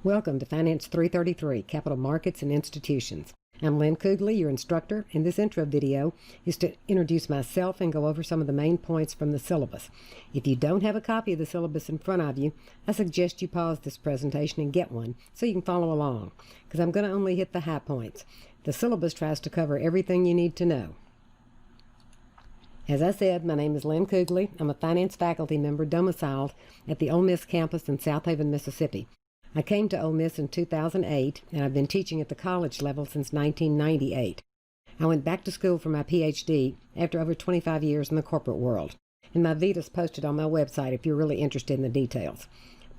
Welcome to Finance 333, Capital Markets and Institutions. I'm Lynn Kugley, your instructor, and this intro video is to introduce myself and go over some of the main points from the syllabus. If you don't have a copy of the syllabus in front of you, I suggest you pause this presentation and get one so you can follow along, because I'm going to only hit the high points. The syllabus tries to cover everything you need to know. As I said, my name is Lynn Kugley. I'm a finance faculty member domiciled at the Ole Miss campus in South Haven, Mississippi. I came to Ole Miss in 2008, and I've been teaching at the college level since 1998. I went back to school for my PhD after over 25 years in the corporate world, and my Vita's posted on my website if you're really interested in the details.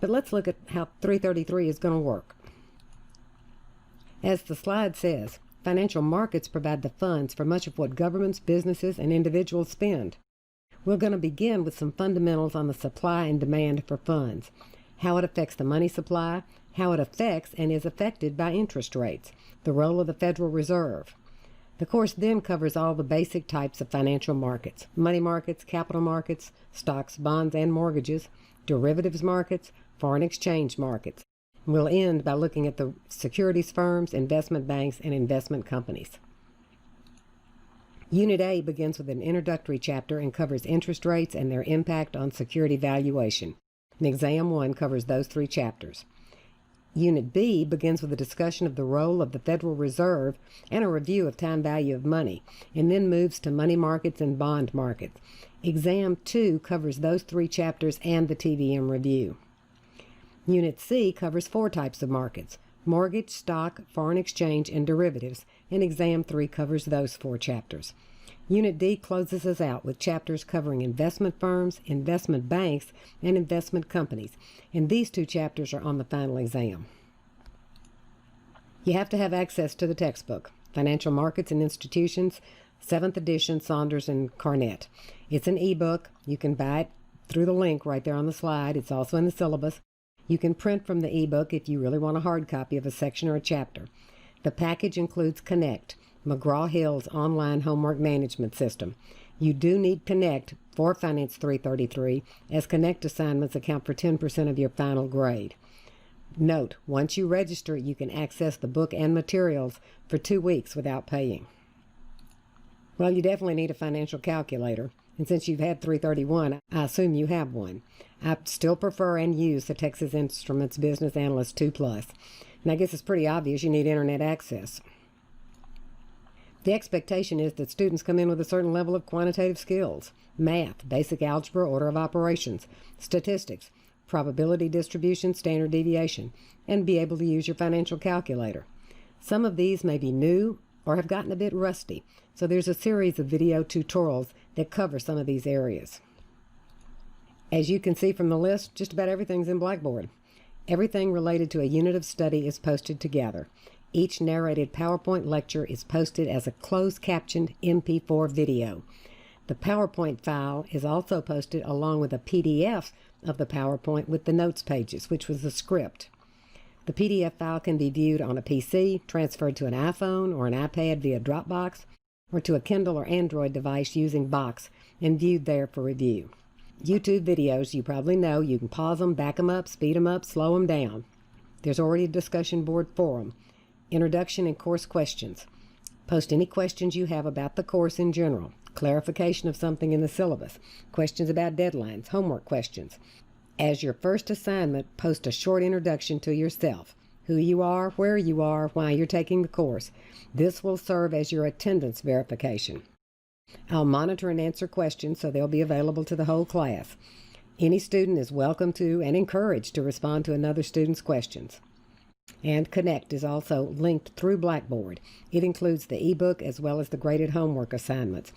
But let's look at how 333 is going to work. As the slide says, financial markets provide the funds for much of what governments, businesses, and individuals spend. We're going to begin with some fundamentals on the supply and demand for funds, how it affects the money supply, how it affects and is affected by interest rates, the role of the Federal Reserve. The course then covers all the basic types of financial markets: money markets, capital markets, stocks, bonds, and mortgages, derivatives markets, foreign exchange markets. We'll end by looking at the securities firms, investment banks, and investment companies. Unit A begins with an introductory chapter and covers interest rates and their impact on security valuation. And Exam 1 covers those three chapters. Unit B begins with a discussion of the role of the Federal Reserve and a review of time value of money, and then moves to money markets and bond markets. Exam 2 covers those three chapters and the TVM review. Unit C covers four types of markets: mortgage, stock, foreign exchange, and derivatives, and Exam 3 covers those four chapters. Unit D closes us out with chapters covering investment firms, investment banks, and investment companies, and these two chapters are on the final exam. You have to have access to the textbook, Financial Markets and Institutions, 7th edition, Saunders and Carnett. It's an ebook. You can buy it through the link right there on the slide. It's also in the syllabus. You can print from the ebook if you really want a hard copy of a section or a chapter. The package includes Connect, McGraw-Hill's online homework management system. You do need Connect for Finance 333, as Connect assignments account for 10% of your final grade. Note, once you register, you can access the book and materials for 2 weeks without paying. Well, you definitely need a financial calculator, and since you've had 331, I assume you have one. I still prefer and use the Texas Instruments Business Analyst 2+, and I guess it's pretty obvious you need internet access. The expectation is that students come in with a certain level of quantitative skills: math, basic algebra, order of operations, statistics, probability distribution, standard deviation, and be able to use your financial calculator. Some of these may be new or have gotten a bit rusty, so there's a series of video tutorials that cover some of these areas. As you can see from the list, just about everything's in Blackboard. Everything related to a unit of study is posted together. Each narrated PowerPoint lecture is posted as a closed-captioned MP4 video. The PowerPoint file is also posted along with a PDF of the PowerPoint with the notes pages, which was the script. The PDF file can be viewed on a PC, transferred to an iPhone or an iPad via Dropbox, or to a Kindle or Android device using Box, and viewed there for review. YouTube videos, you probably know, you can pause them, back them up, speed them up, slow them down. There's already a discussion board for them. Introduction and course questions. Post any questions you have about the course in general, clarification of something in the syllabus, questions about deadlines, homework questions. As your first assignment, post a short introduction to yourself: who you are, where you are, why you're taking the course. This will serve as your attendance verification. I'll monitor and answer questions, so they'll be available to the whole class. Any student is welcome to and encouraged to respond to another student's questions. And Connect is also linked through Blackboard. It includes the ebook as well as the graded homework assignments.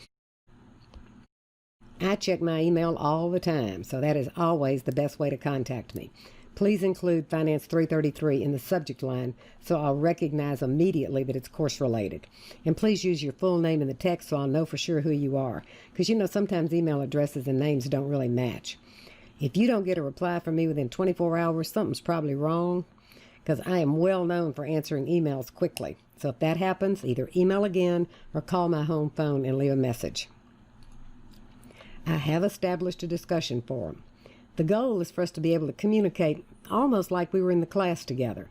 I check my email all the time, so that is always the best way to contact me. Please include Finance 333 in the subject line so I'll recognize immediately that it's course-related. And please use your full name in the text so I'll know for sure who you are, because you know sometimes email addresses and names don't really match. If you don't get a reply from me within 24 hours, something's probably wrong, because I am well known for answering emails quickly. So if that happens, either email again or call my home phone and leave a message. I have established a discussion forum. The goal is for us to be able to communicate almost like we were in the class together.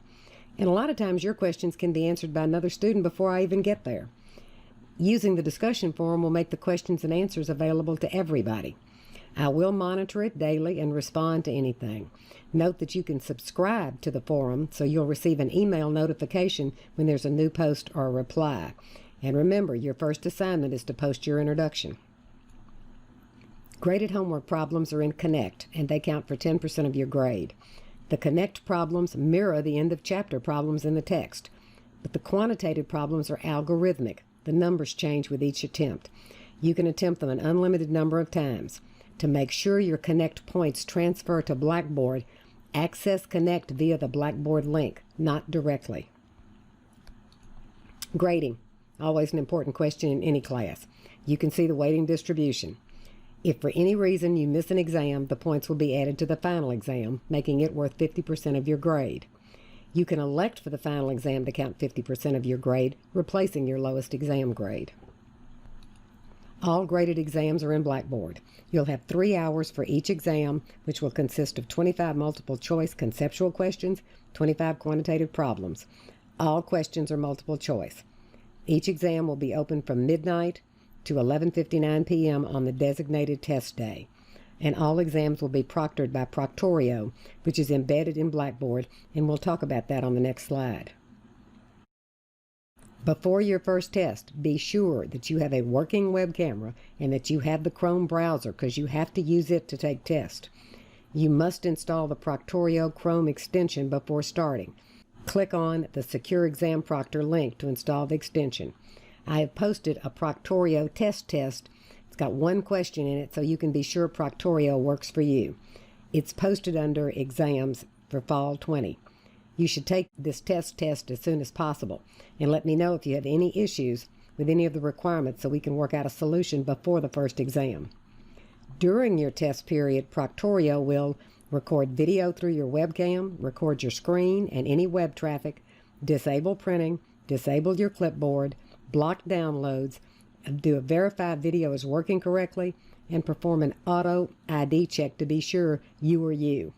And a lot of times your questions can be answered by another student before I even get there. Using the discussion forum will make the questions and answers available to everybody. I will monitor it daily and respond to anything. Note that you can subscribe to the forum so you'll receive an email notification when there's a new post or a reply. And remember, your first assignment is to post your introduction. Graded homework problems are in Connect, and they count for 10% of your grade. The Connect problems mirror the end of chapter problems in the text, but the quantitative problems are algorithmic. The numbers change with each attempt. You can attempt them an unlimited number of times. To make sure your Connect points transfer to Blackboard, access Connect via the Blackboard link, not directly. Grading, always an important question in any class. You can see the weighting distribution. If for any reason you miss an exam, the points will be added to the final exam, making it worth 50% of your grade. You can elect for the final exam to count 50% of your grade, replacing your lowest exam grade. All graded exams are in Blackboard. You'll have 3 hours for each exam, which will consist of 25 multiple-choice conceptual questions, 25 quantitative problems. All questions are multiple choice. Each exam will be open from midnight to 11:59 p.m. on the designated test day. And all exams will be proctored by Proctorio, which is embedded in Blackboard, and we'll talk about that on the next slide. Before your first test, be sure that you have a working web camera and that you have the Chrome browser, because you have to use it to take tests. You must install the Proctorio Chrome extension before starting. Click on the Secure Exam Proctor link to install the extension. I have posted a Proctorio test. It's got one question in it, so you can be sure Proctorio works for you. It's posted under Exams for Fall 20. You should take this test as soon as possible, and let me know if you have any issues with any of the requirements so we can work out a solution before the first exam. During your test period, Proctorio will record video through your webcam, record your screen and any web traffic, disable printing, disable your clipboard, block downloads, do a verify video is working correctly, and perform an auto ID check to be sure you are you.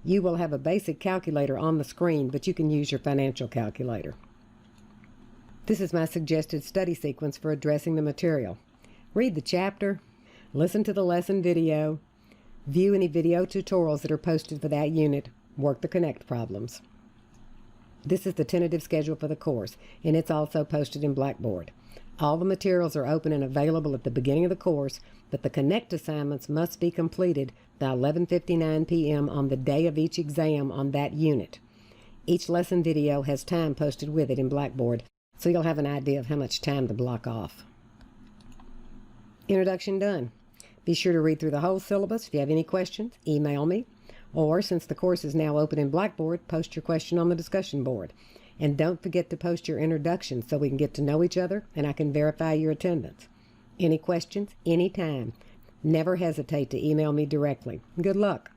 You will have a basic calculator on the screen, but you can use your financial calculator. This is my suggested study sequence for addressing the material. Read the chapter, listen to the lesson video, view any video tutorials that are posted for that unit, work the Connect problems. This is the tentative schedule for the course, and it's also posted in Blackboard. All the materials are open and available at the beginning of the course, but the Connect assignments must be completed by 11:59 p.m. on the day of each exam on that unit. Each lesson video has time posted with it in Blackboard, so you'll have an idea of how much time to block off. Introduction done. Be sure to read through the whole syllabus. If you have any questions, email me. Or, since the course is now open in Blackboard, post your question on the discussion board. And don't forget to post your introduction so we can get to know each other and I can verify your attendance. Any questions? Anytime. Never hesitate to email me directly. Good luck.